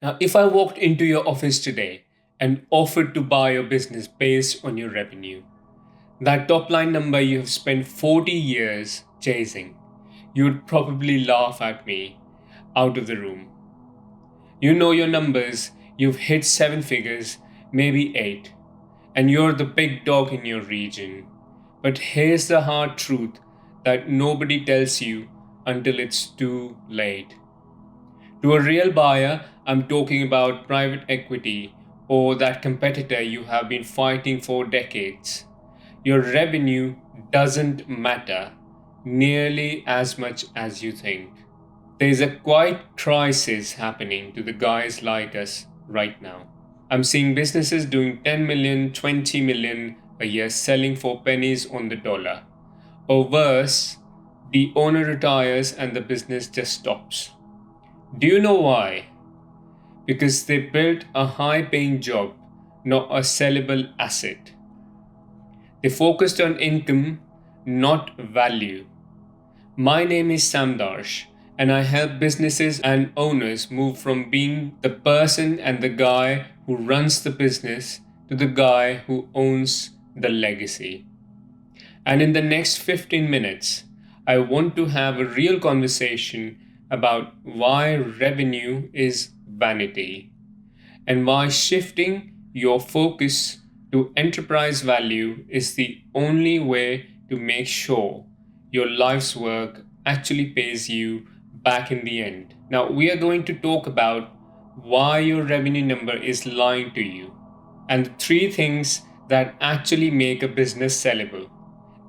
Now, if I walked into your office today and offered to buy your business based on your revenue, that top line number you have spent 40 years chasing, you would probably laugh at me out of the room. You know your numbers, you've hit seven figures, maybe eight, and you're the big dog in your region. But here's the hard truth that nobody tells you until it's too late. To a real buyer, I'm talking about private equity or that competitor you have been fighting for decades. Your revenue doesn't matter nearly as much as you think. There's a quiet crisis happening to the guys like us right now. I'm seeing businesses doing 10 million, 20 million a year selling for pennies on the dollar. Or worse, the owner retires and the business just stops. Do you know why? Because they built a high paying job, not a sellable asset. They focused on income, not value. My name is Sam Darsh, and I help businesses and owners move from being the person and the guy who runs the business to the guy who owns the legacy. And in the next 15 minutes, I want to have a real conversation about why revenue is vanity and why shifting your focus to enterprise value is the only way to make sure your life's work actually pays you back in the end. Now, we are going to talk about why your revenue number is lying to you and the three things that actually make a business sellable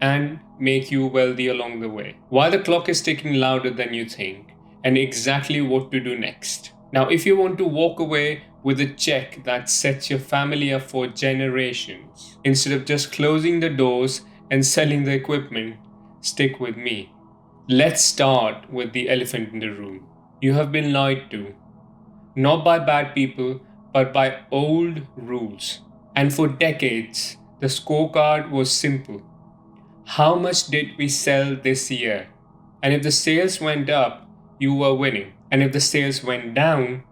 and make you wealthy along the way. Why the clock is ticking louder than you think, and exactly what to do next. Now, if you want to walk away with a check that sets your family up for generations, instead of just closing the doors and selling the equipment, stick with me. Let's start with the elephant in the room. You have been lied to, not by bad people, but by old rules. And for decades, the scorecard was simple. How much did we sell this year? And if the sales went up, you were winning. And if the sales went down,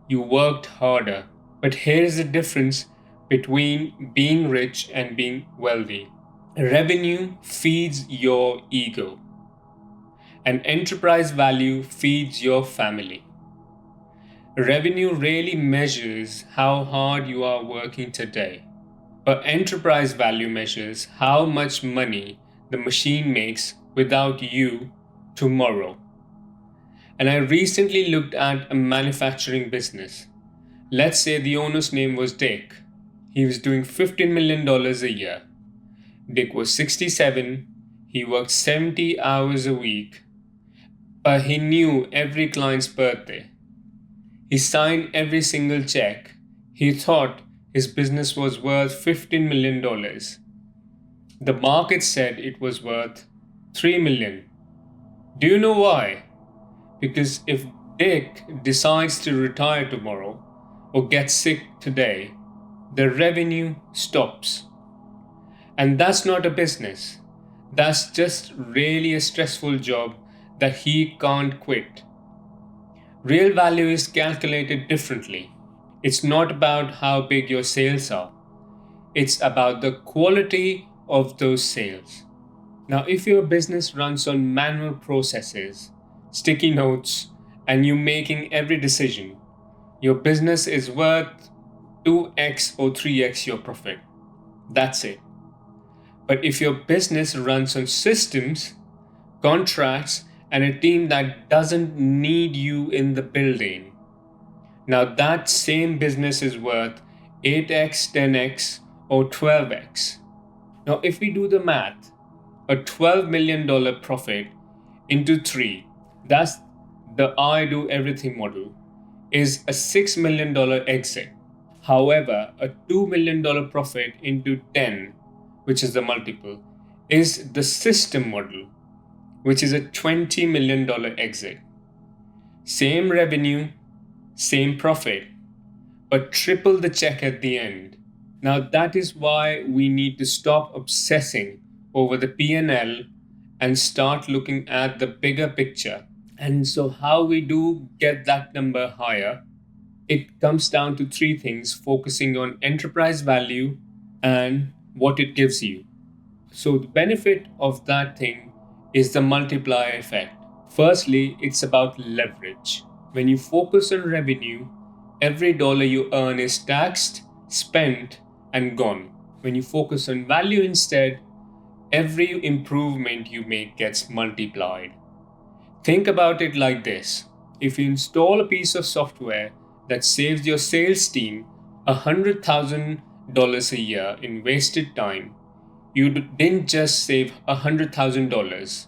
you worked harder. But here's the difference between being rich and being wealthy. Revenue feeds your ego, and enterprise value feeds your family. Revenue really measures how hard you are working today, but enterprise value measures how much money the machine makes without you tomorrow. And I recently looked at a manufacturing business. Let's say the owner's name was Dick. He was doing $15 million a year. Dick was 67. He worked 70 hours a week, but he knew every client's birthday. He signed every single check. He thought his business was worth $15 million. The market said it was worth $3 million. Do you know why? Because if Dick decides to retire tomorrow or get sick today, the revenue stops. And that's not a business. That's just really a stressful job that he can't quit. Real value is calculated differently. It's not about how big your sales are. It's about the quality of those sales. Now, if your business runs on manual processes, sticky notes, and you making every decision, your business is worth 2x or 3x your profit. That's it. But if your business runs on systems, contracts, and a team that doesn't need you in the building, now that same business is worth 8x, 10x, or 12x. Now, if we do the math, a $12 million profit into 3, that's the I do everything model, is a $6 million exit. However, a $2 million profit into 10, which is the multiple, is the system model, which is a $20 million exit. Same revenue, same profit, but triple the check at the end. Now that is why we need to stop obsessing over the P&L and start looking at the bigger picture. And so how we do get that number higher It comes down to three things: focusing on enterprise value and what it gives you. So, the benefit of that thing is the multiplier effect. Firstly, it's about leverage. When you focus on revenue, every dollar you earn is taxed, spent, and gone. When you focus on value instead, every improvement you make gets multiplied. Think about it like this: if you install a piece of software that saves your sales team $100,000 a year in wasted time, you didn't just save $100,000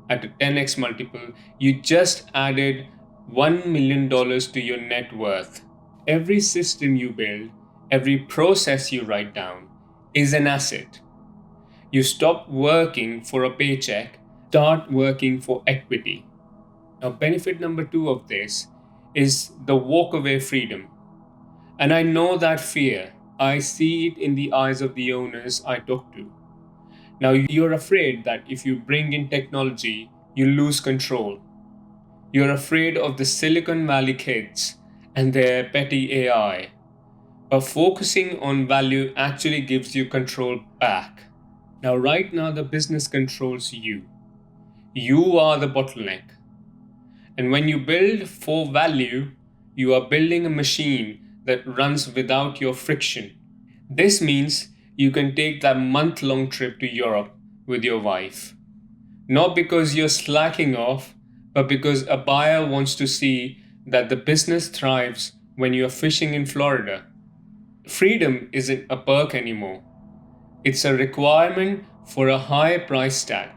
at a 10x multiple, you just added $1 million to your net worth. Every system you build, every process you write down is an asset. You stop working for a paycheck, start working for equity. Now, benefit number two of this is the walkaway freedom. And I know that fear. I see it in the eyes of the owners I talk to. Now, you're afraid that if you bring in technology, you lose control. You're afraid of the Silicon Valley kids and their petty AI. But focusing on value actually gives you control back. Now, right now, the business controls you. You are the bottleneck. And when you build for value, you are building a machine that runs without your friction. This means you can take that month-long trip to Europe with your wife. Not because you're slacking off, but because a buyer wants to see that the business thrives when you're fishing in Florida. Freedom isn't a perk anymore. It's a requirement for a high price tag.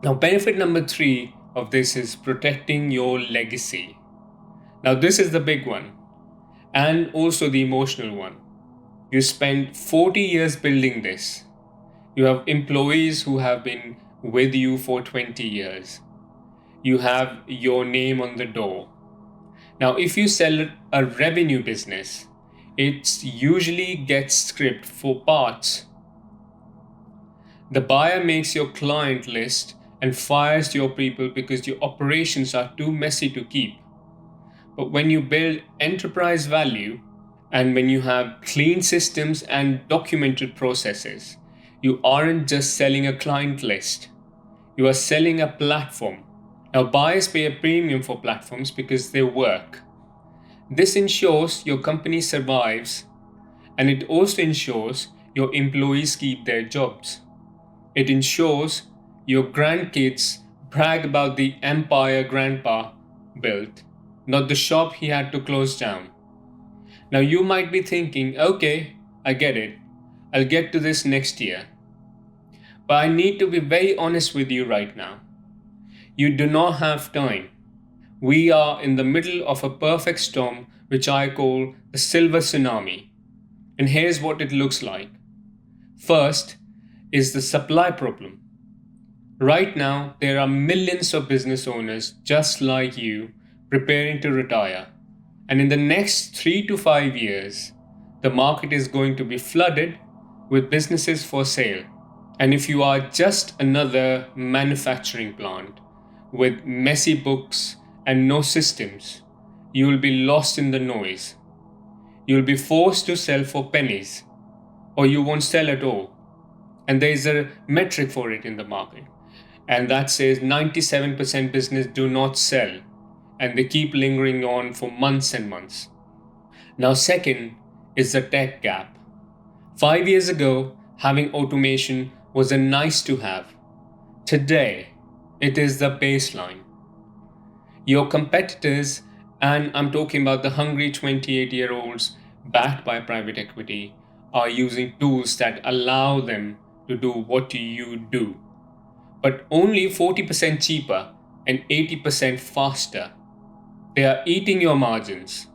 Now, benefit number three of this is protecting your legacy. Now, this is the big one, and also the emotional one. You spent 40 years building this. You have employees who have been with you for 20 years. You have your name on the door. Now, if you sell a revenue business, it usually gets scrapped for parts. The buyer makes your client list and fires your people because your operations are too messy to keep. But when you build enterprise value and when you have clean systems and documented processes, you aren't just selling a client list. You are selling a platform. Now, buyers pay a premium for platforms because they work. This ensures your company survives, and it also ensures your employees keep their jobs. It ensures your grandkids brag about the empire grandpa built, not the shop he had to close down. Now, you might be thinking, okay, I get it. I'll get to this next year. But I need to be very honest with you right now. You do not have time. We are in the middle of a perfect storm, which I call the silver tsunami. And here's what it looks like. First is the supply problem. Right now, there are millions of business owners just like you preparing to retire. And in the next 3 to 5 years, the market is going to be flooded with businesses for sale. And if you are just another manufacturing plant with messy books and no systems, you will be lost in the noise. You will be forced to sell for pennies, or you won't sell at all. And there is a metric for it in the market, and that says 97% business do not sell, and they keep lingering on for months and months. Now, second is the tech gap. 5 years ago, having automation was a nice to have. Today, it is the baseline. Your competitors, and I'm talking about the hungry 28-year-olds backed by private equity, are using tools that allow them to do what you do, but only 40% cheaper and 80% faster. They are eating your margins.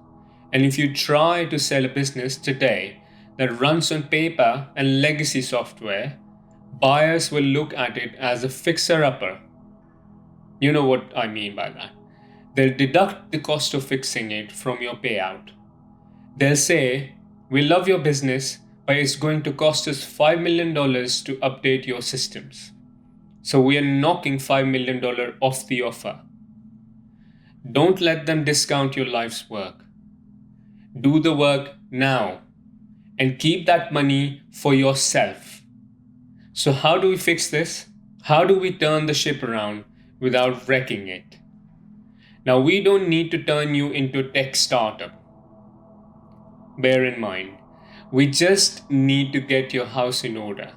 And if you try to sell a business today that runs on paper and legacy software, buyers will look at it as a fixer-upper. You know what I mean by that. They'll deduct the cost of fixing it from your payout. They'll say, we love your business, but it's going to cost us $5 million to update your systems. So we are knocking $5 million off the offer. Don't let them discount your life's work. Do the work now and keep that money for yourself. So, how do we fix this? How do we turn the ship around without wrecking it? Now, we don't need to turn you into a tech startup. Bear in mind, we just need to get your house in order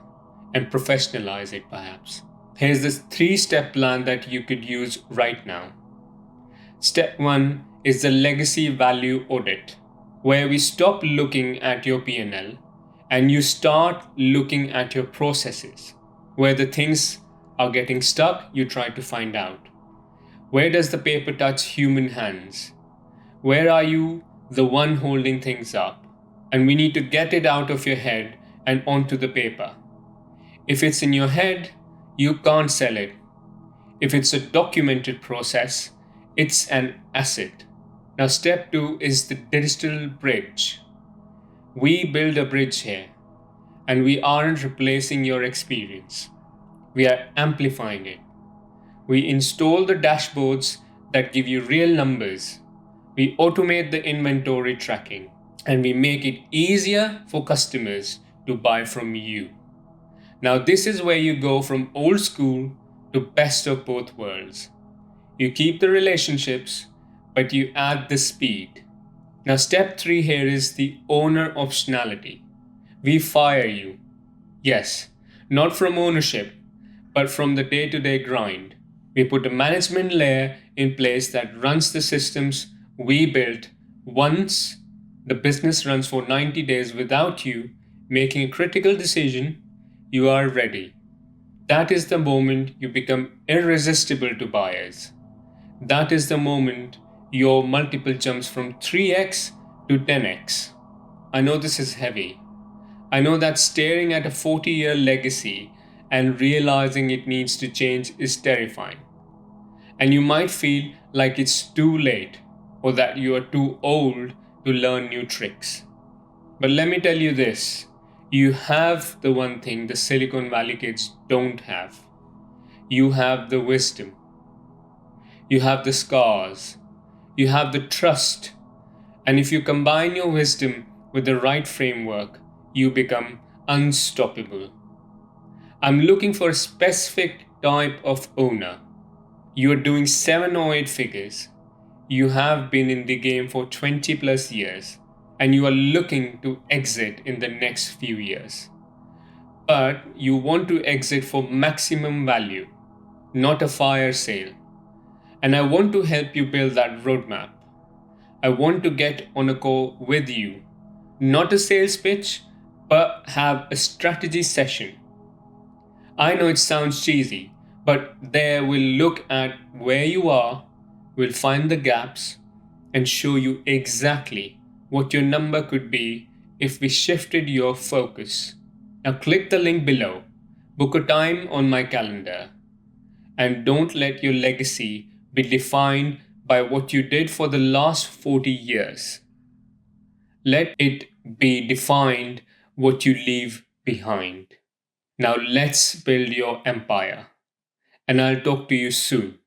and professionalize it perhaps. Here's this 3-step plan that you could use right now. Step 1 is the legacy value audit, where we stop looking at your P&L and you start looking at your processes. Where the things are getting stuck, you try to find out. Where does the paper touch human hands? Where are you the one holding things up? And we need to get it out of your head and onto the paper. If it's in your head, you can't sell it. If it's a documented process, it's an asset. Now, step 2 is the digital bridge. We build a bridge here, and we aren't replacing your experience. We are amplifying it. We install the dashboards that give you real numbers. We automate the inventory tracking, and we make it easier for customers to buy from you. Now, this is where you go from old school to best of both worlds. You keep the relationships, but you add the speed. Now, step 3 here is the owner optionality. We fire you. Yes, not from ownership, but from the day-to-day grind. We put a management layer in place that runs the systems we built. Once the business runs for 90 days without you making a critical decision, you are ready. That is the moment you become irresistible to buyers. That is the moment your multiple jumps from 3x to 10x. I know this is heavy. I know that staring at a 40-year legacy and realizing it needs to change is terrifying. And you might feel like it's too late or that you are too old to learn new tricks. But let me tell you this, you have the one thing the Silicon Valley kids don't have. You have the wisdom. You have the scars. You have the trust. And if you combine your wisdom with the right framework, you become unstoppable. I'm looking for a specific type of owner. You are doing 7 or 8 figures. You have been in the game for 20 plus years, and you are looking to exit in the next few years. But you want to exit for maximum value, not a fire sale. And I want to help you build that roadmap. I want to get on a call with you, not a sales pitch, but have a strategy session. I know it sounds cheesy, but there we'll look at where you are, we'll find the gaps, and show you exactly what your number could be if we shifted your focus. Now click the link below, book a time on my calendar, and don't let your legacy be defined by what you did for the last 40 years. Let it be defined what you leave behind. Now let's build your empire, and I'll talk to you soon.